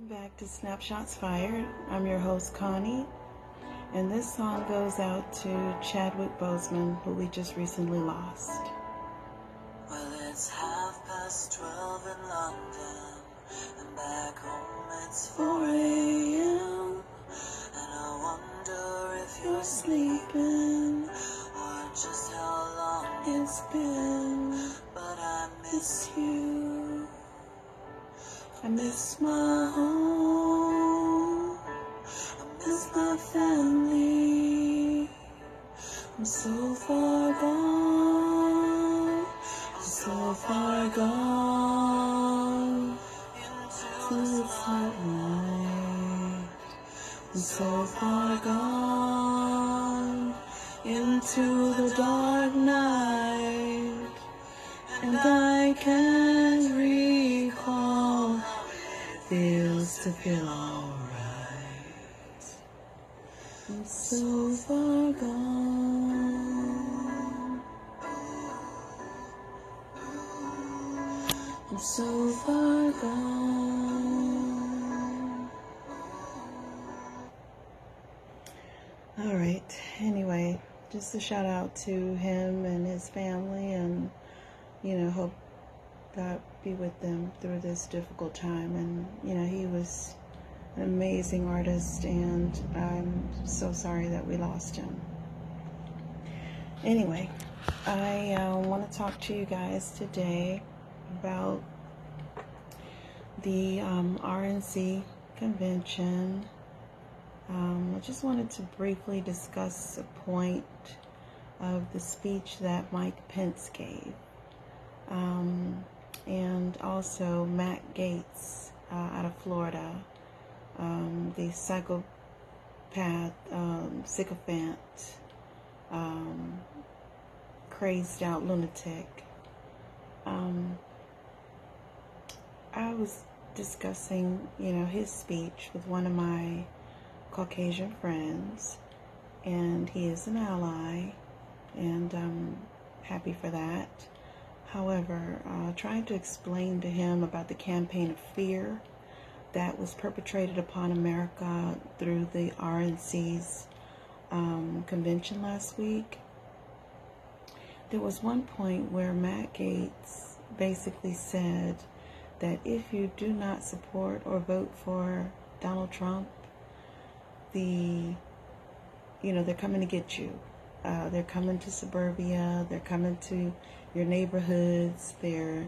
Back to Snapshots Fired. I'm your host, Connie, and this song goes out to Chadwick Boseman, who we just recently lost. Well, it's 12:30 in London, and back home it's 4 a.m. And I wonder if you're sleeping, or just how long it's been. But I miss you. I miss my home, I miss my family. I'm so far gone, I'm so far gone into the sunlight. I'm so far gone into the dark night, and I can't recall how it feels to feel alright. I'm so far gone. I'm so far gone. Alright, anyway, just a shout out to him and his family, and hope God be with them through this difficult time. And he was an amazing artist, and I'm so sorry that we lost him. Anyway, I want to talk to you guys today about the RNC convention. I just wanted to briefly discuss a point of the speech that Mike Pence gave. And also Matt Gaetz out of Florida, the psychopath, sycophant, crazed out lunatic. I was discussing, his speech with one of my Caucasian friends, and he is an ally, and I'm happy for that. However, trying to explain to him about the campaign of fear that was perpetrated upon America through the RNC's convention last week, there was one point where Matt Gaetz basically said that if you do not support or vote for Donald Trump, they're coming to get you. They're coming to suburbia, they're coming to your neighborhoods, they're,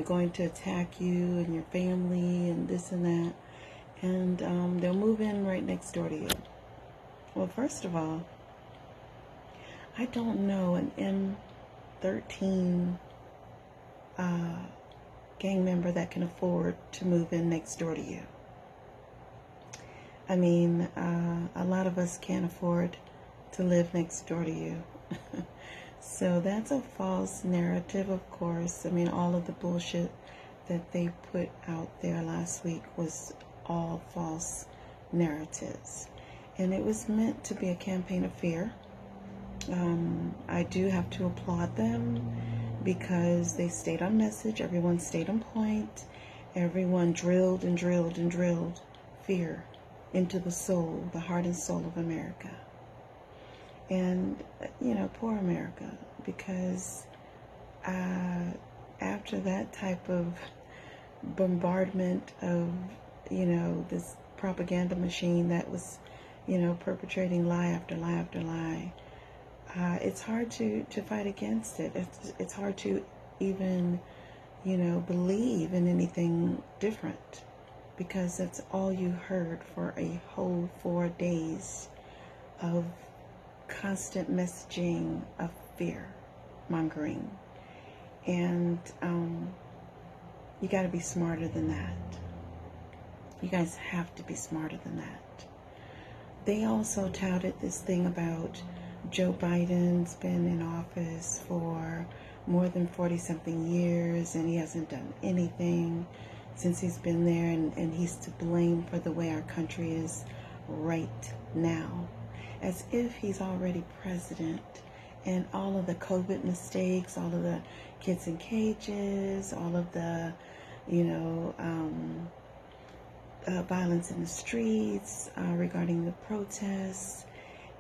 going to attack you and your family and this and that, and they'll move in right next door to you. Well, first of all, I don't know an M13 gang member that can afford to move in next door to you. I mean, a lot of us can't afford to live next door to you. So that's a false narrative, of course. I mean, all of the bullshit that they put out there last week was all false narratives. And it was meant to be a campaign of fear. I do have to applaud them because they stayed on message. Everyone stayed on point. Everyone drilled and drilled and drilled fear into the soul, the heart and soul of America. And, poor America, because after that type of bombardment of, this propaganda machine that was, perpetrating lie after lie after lie, it's hard to fight against it. It's hard to even, believe in anything different, because that's all you heard for a whole 4 days of constant messaging of fear mongering. And you got to be smarter than that. You guys have to be smarter than that. They also touted this thing about Joe Biden's been in office for more than 40-something years, and he hasn't done anything since he's been there, and he's to blame for the way our country is right now. As if he's already president, and all of the COVID mistakes, all of the kids in cages, all of the, violence in the streets, regarding the protests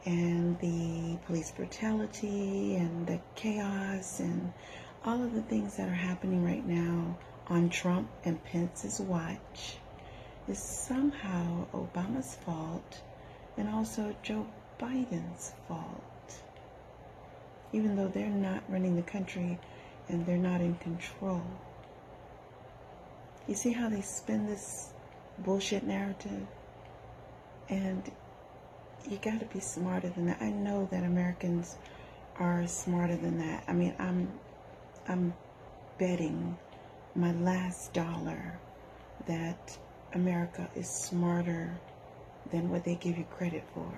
and the police brutality and the chaos and all of the things that are happening right now on Trump and Pence's watch is somehow Obama's fault and also Joe Biden's fault. Even though they're not running the country and they're not in control. You see how they spin this bullshit narrative? And you got to be smarter than that. I know that Americans are smarter than that. I mean, I'm betting my last dollar that America is smarter than what they give you credit for.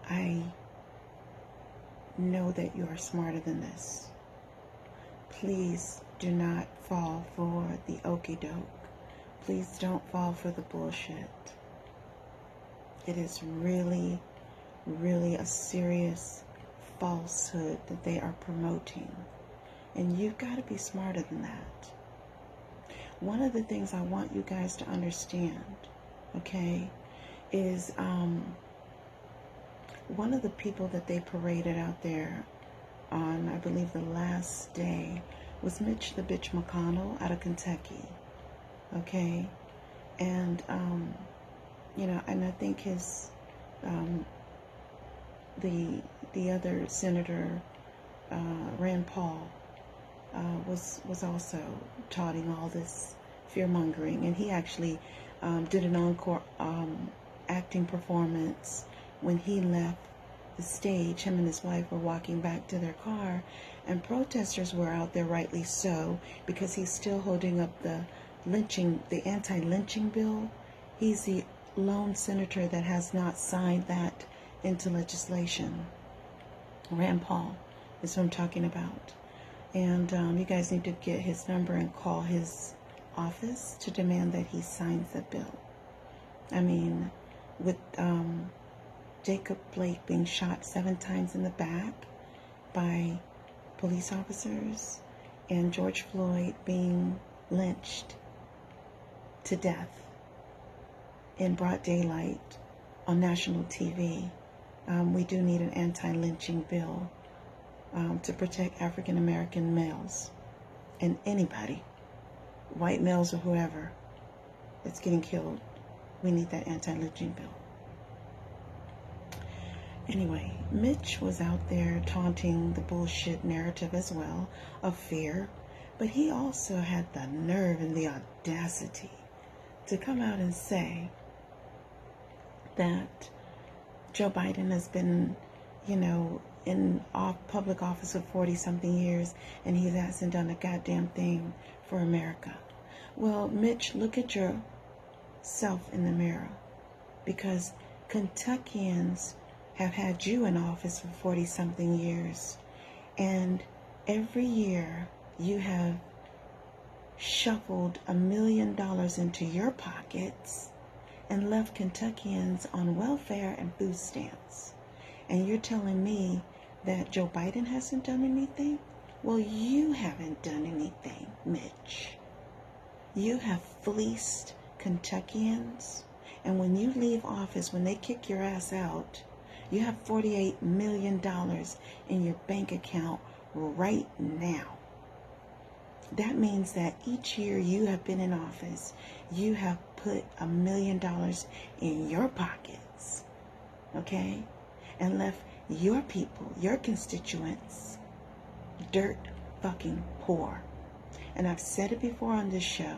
I know that you are smarter than this. Please do not fall for the okie doke. Please don't fall for the bullshit. It is really, really a serious falsehood that they are promoting. And you've got to be smarter than that. One of the things I want you guys to understand, okay, is one of the people that they paraded out there on, I believe, the last day was Mitch the Bitch McConnell out of Kentucky, okay? And, and I think his, the other senator, Rand Paul, was also touting all this fear-mongering, and he actually did an encore acting performance when he left the stage. Him and his wife were walking back to their car, and protesters were out there, rightly so, because he's still holding up the anti-lynching bill. He's the lone senator that has not signed that into legislation. Rand Paul is who I'm talking about. And you guys need to get his number and call his office to demand that he signs the bill. I mean, with Jacob Blake being shot 7 times in the back by police officers and George Floyd being lynched to death in broad daylight on national TV, we do need an anti-lynching bill to protect African American males and anybody, white males or whoever, that's getting killed. We need that anti-lynching bill. Anyway, Mitch was out there taunting the bullshit narrative as well of fear, but he also had the nerve and the audacity to come out and say that Joe Biden has been, in public office for 40-something years, and he hasn't done a goddamn thing for America. Well, Mitch, look at yourself in the mirror, because Kentuckians have had you in office for 40-something years, and every year you have shuffled $1 million into your pockets and left Kentuckians on welfare and food stamps. And you're telling me that Joe Biden hasn't done anything? Well, you haven't done anything, Mitch. You have fleeced Kentuckians, and when you leave office, when they kick your ass out, you have $48 million in your bank account right now. That means that each year you have been in office, you have put $1 million in your pockets, okay? And left your people, your constituents, dirt fucking poor. And I've said it before on this show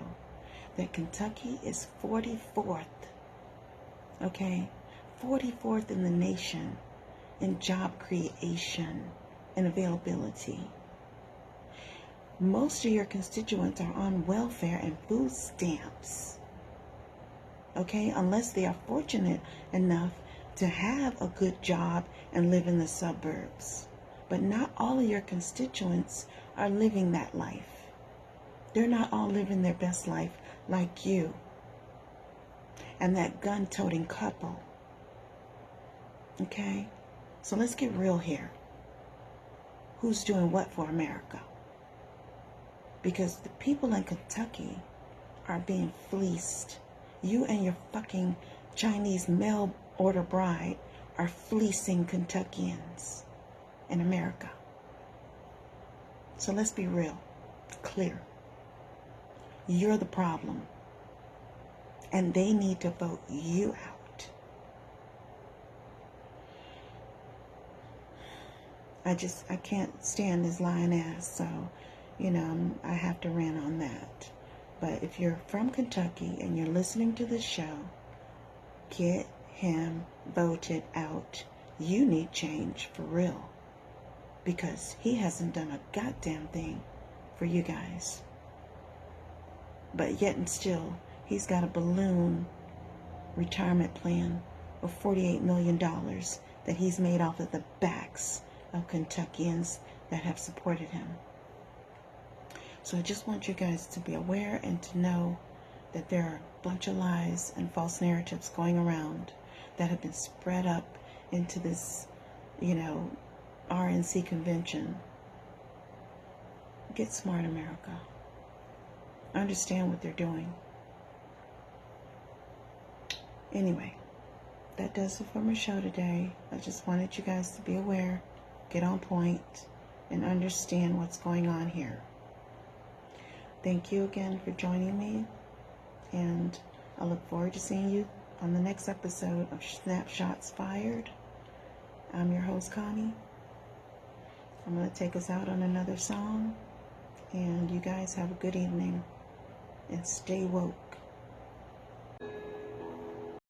that Kentucky is 44th, okay? 44th in the nation in job creation and availability. Most of your constituents are on welfare and food stamps, okay? Unless they are fortunate enough to have a good job and live in the suburbs. But not all of your constituents are living that life. They're not all living their best life like you and that gun-toting couple. Okay? So let's get real here. Who's doing what for America? Because the people in Kentucky are being fleeced. You and your fucking Chinese mail order bride are fleecing Kentuckians in America. So let's be real, clear. You're the problem. And they need to vote you out. I can't stand this lying ass, so, I have to rant on that. But if you're from Kentucky and you're listening to this show, get him voted out. You need change for real. Because he hasn't done a goddamn thing for you guys. But yet and still, he's got a balloon retirement plan of $48 million that he's made off of the backs of Kentuckians that have supported him. So I just want you guys to be aware and to know that there are a bunch of lies and false narratives going around that have been spread up into this, RNC convention. Get smart, America. Understand what they're doing. Anyway, that does it for my show today. I just wanted you guys to be aware, get on point, and understand what's going on here. Thank you again for joining me, and I look forward to seeing you on the next episode of Snapshots Fired. I'm your host, Connie. I'm going to take us out on another song, and you guys have a good evening, and stay woke.